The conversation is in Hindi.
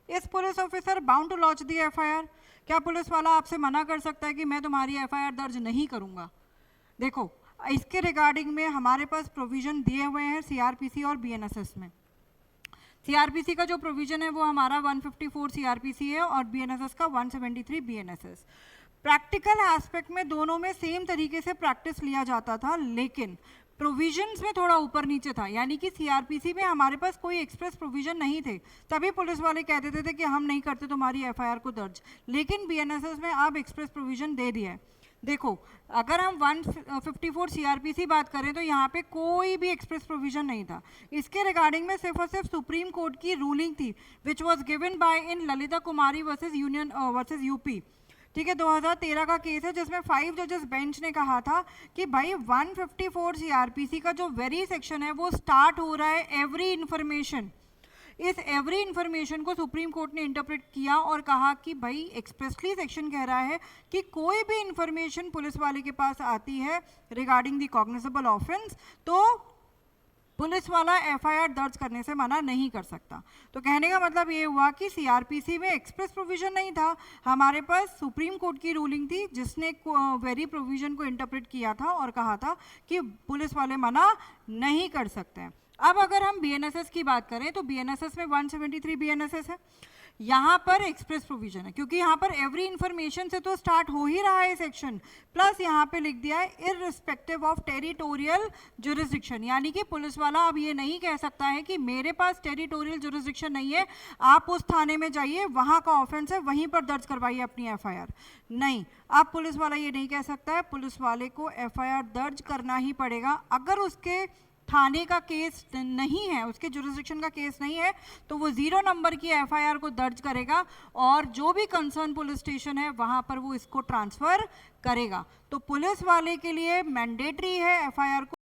Is police officer bound to launch the FIR? क्या पुलिस वाला आपसे मना कर सकता है कि मैं तुम्हारी एफआईआर दर्ज नहीं करूंगा? देखो, इसके रिगार्डिंग में हमारे पास प्रोविजन दिए हुए हैं सीआरपीसी और बीएनएसएस में। सीआरपीसी का जो प्रोविजन है वो हमारा 154 सीआरपीसी है और बीएनएसएस का 173 बीएनएसएस। प्रैक्टिकल एस्पेक्ट में दोनों में सेम तरीके से प्रैक्टिस लिया जाता था, लेकिन प्रोविजंस में थोड़ा ऊपर नीचे था। यानी कि सीआरपीसी में हमारे पास कोई एक्सप्रेस प्रोविजन नहीं थे, तभी पुलिस वाले कह देते थे कि हम नहीं करते तुम्हारी एफआईआर को दर्ज। लेकिन बीएनएसएस में अब एक्सप्रेस प्रोविजन दे दिया है। देखो, अगर हम 154 सीआरपीसी बात करें तो यहाँ पे कोई भी एक्सप्रेस प्रोविजन नहीं था। इसके रिगार्डिंग में सिर्फ और सिर्फ सुप्रीम कोर्ट की रूलिंग थी, which was given by in Lalita Kumari versus UP. ठीक है, 2013 का केस है जिसमें 5 जजेस बेंच ने कहा था कि भाई 154 सीआरपीसी का जो वेरी सेक्शन है वो स्टार्ट हो रहा है एवरी इंफॉर्मेशन। इस एवरी इंफॉर्मेशन को सुप्रीम कोर्ट ने इंटरप्रेट किया और कहा कि भाई एक्सप्रेसली सेक्शन कह रहा है कि कोई भी इंफॉर्मेशन पुलिस वाले के पास आती है रिगार्डिंग द कॉग्निजेबल ऑफेंस तो पुलिस वाला एफआईआर दर्ज करने से मना नहीं कर सकता। तो कहने का मतलब ये हुआ कि सीआरपीसी में एक्सप्रेस प्रोविजन नहीं था, हमारे पास सुप्रीम कोर्ट की रूलिंग थी जिसने वेरी प्रोविजन को इंटरप्रेट किया था और कहा था कि पुलिस वाले मना नहीं कर सकते हैं। अब अगर हम बीएनएसएस की बात करें तो बीएनएसएस में 173 बीएनएसएस है। यहाँ पर एक्सप्रेस प्रोविजन है क्योंकि यहाँ पर एवरी इंफॉर्मेशन से तो स्टार्ट हो ही रहा है सेक्शन, प्लस यहाँ पे लिख दिया है इररिस्पेक्टिव ऑफ टेरिटोरियल जुरिस्डिक्शन। यानी कि पुलिस वाला अब ये नहीं कह सकता है कि मेरे पास टेरिटोरियल जुरिस्डिक्शन नहीं है, आप उस थाने में जाइए, वहाँ का ऑफेंस है, वहीं पर दर्ज करवाइए अपनी एफआईआर। नहीं, अब पुलिस वाला ये नहीं कह सकता है, पुलिस वाले को एफआईआर दर्ज करना ही पड़ेगा। अगर उसके थाने का केस नहीं है, उसके जुरिस्डिक्शन का केस नहीं है, तो वो 0 नंबर की एफआईआर को दर्ज करेगा और जो भी कंसर्न पुलिस स्टेशन है वहां पर वो इसको ट्रांसफर करेगा। तो पुलिस वाले के लिए मैंडेटरी है एफआईआर को